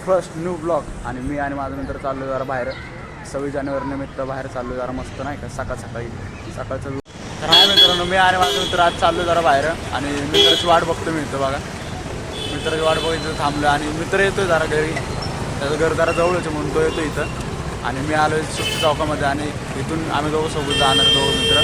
First new blog. आणि मी आणि माझा मित्र चाललो जरा बाहेर 26 जानेवारी निमित्त बाहेर चाललो जरा मस्त नाही का सकाळचं. तर हाय मित्रांनो, मी आणि माझा मित्र आज चाललो जरा बाहेर आणि मित्राची वाट बघतो मी इथं बघा. मित्राची वाट बघायचं थांबलो आणि मित्र येतोय जरा घरी, त्याचं घर जरा जवळच म्हणून तो येतो इथं. आणि मी आलो सुट्टी चौकामध्ये आणि इथून आम्ही दोघं सोबत जाणार दोघं मित्र.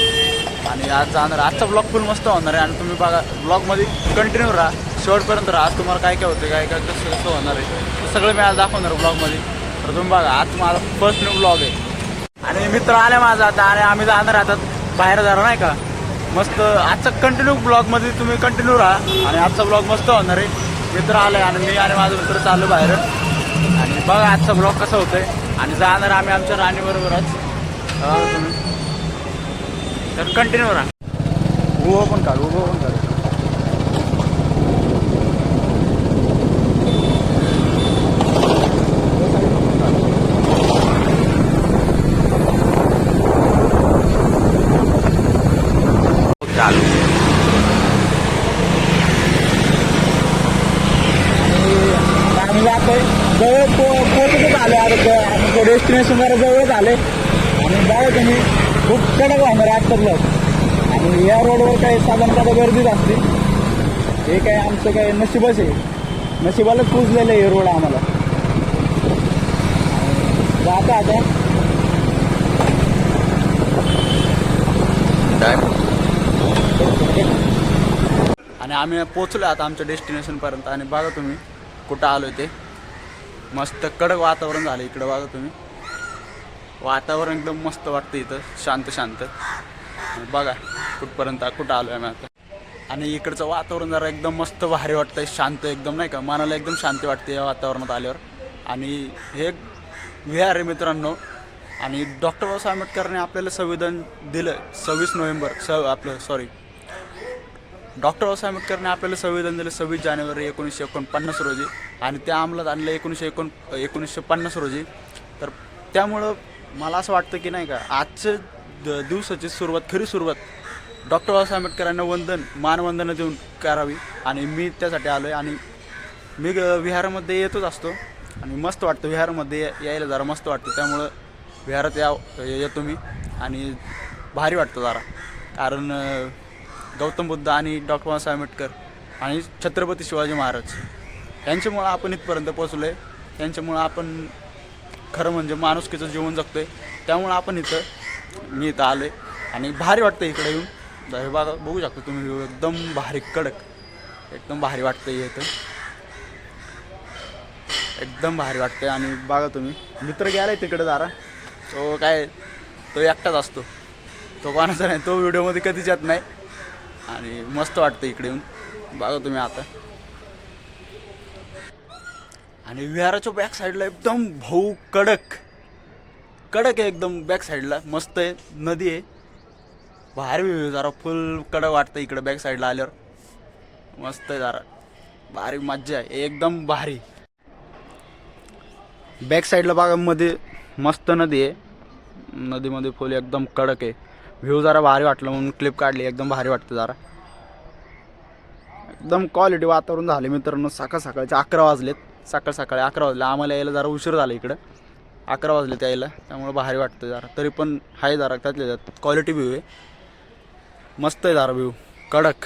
आणि आज जाणार, आजचा ब्लॉग फुल मस्त होणार आहे. आणि तुम्ही बघा ब्लॉगमध्ये कंटिन्यू राहा, शेवटपर्यंत राहा. आज तुम्हाला काय काय होते काय काय कसं होणार आहे ते सगळं मी आज दाखवणार ब्लॉगमध्ये. तर तुम्ही बघा, आज माझा फर्स्ट न्यू ब्लॉग आहे. आणि मित्र आले माझा आता आणि आम्ही जाणार आता बाहेर जरा नाही का मस्त. आजचा कंटिन्यू ब्लॉगमध्ये तुम्ही कंटिन्यू राहा आणि आजचा ब्लॉग मस्त होणार आहे. मित्र आले आणि मी आणि माझं मित्र चाललो बाहेर. आणि बघा आजचा ब्लॉग कसा होतोय. आणि जाणार आम्ही आमच्या राणीबरोबरच. तुम्ही तर कंटिन्यू राहा. उभं पण काढ. चालू आम्ही जातोय जवळ पोहोचतच आले. आता डेस्टिनेशन जवळच आले. आणि बघा तुम्ही खूप कडक होणार आजचा ब्लॉग. आणि या रोडवर काही साधारणतः गर्दीच असते. हे काय आमचं काय नशिबच आहे, नशिबालाच पुजलेलं आहे हे रोड आम्हाला. जाता आता आणि आम्ही पोचलो आता आमच्या डेस्टिनेशनपर्यंत. आणि बघा तुम्ही कुठं आलो ते मस्त कडक वातावरण झालं इकडं. बघा तुम्ही वातावरण एकदम मस्त वाटतं इथं, शांत. बघा कुठं आलो आहे आम्ही आता. आणि इकडचं वातावरण जरा एकदम मस्त भारी वाटतंय, शांत एकदम नाही का, मनाला एकदम शांती वाटते या वातावरणात आल्यावर. आणि हे विहार आहे मित्रांनो. आणि डॉक्टर बाबासाहेब आंबेडकरांनी आपल्याला संविधान दिलं 26 नोव्हेंबर डॉक्टर बाबासाहेब आंबेडकरांनी आपल्याला संविधान दिलं 26 जानेवारी 1949 रोजी. आणि त्या अंमलात आणलं 1950 रोजी. तर त्यामुळं मला असं वाटतं की नाही का आजच्या दिवसाची खरी सुरुवात डॉक्टर बाबासाहेब आंबेडकरांना मानवंदना देऊन करावी. आणि मी त्यासाठी आलो आहे. आणि मी विहारामध्ये येतच असतो आणि मस्त वाटतं विहारामध्ये यायला, जरा मस्त वाटतं. त्यामुळं विहारात येतो मी आणि भारी वाटतं जरा. कारण गौतम बुद्ध आणि डॉक्टर बाबासाहेब आंबेडकर आणि छत्रपती शिवाजी महाराज यांच्यामुळं आपण इथपर्यंत पोचलो आहे. त्यांच्यामुळं आपण खरं म्हणजे माणुसकीचं जीवन जगतो आहे. त्यामुळं आपण मी इथं आलो आहे आणि भारी वाटतं इकडे येऊन. हे बघा, बघू शकता तुम्ही एकदम भारी कडक, एकदम भारी वाटतं इथं, एकदम भारी वाटतं. आणि बघा तुम्ही मित्र गेला आहे तिकडे जरा, तो एकटाच असतो, तो कोणाचा नाही, तो व्हिडिओमध्ये कधीच येत नाही. आणि मस्त वाटतं इकडे येऊन. बघा तुम्ही आता. आणि विहाराच्या बॅक साईडला एकदम कडक आहे एकदम. बॅक साईडला मस्त आहे, नदी आहे, बाहेर व्ह्यू जरा फुल कडक वाटतं इकडे बॅक साईडला आल्यावर. मस्त आहे जरा, भारी मज्जा आहे एकदम भारी. बॅक साईडला बघा मध्ये मस्त नदी आहे, नदीमध्ये फुल एकदम कडक आहे. व्ह्यू जरा भारी वाटलं म्हणून क्लिप काढली. एकदम भारी वाटतं जरा, एकदम क्वालिटी वातावरण झाले मित्रांनो. सकाळचे 11 वाजलेत. सकाळी 11 वाजले. आम्हाला यायला जरा उशीर झाला इकडं, 11 वाजले यायला. त्यामुळे भारी वाटतं जरा. तरी पण आहे जरा त्यातल्या त्यात क्वालिटी व्ह्यू आहे, मस्त आहे जरा व्ह्यू कडक.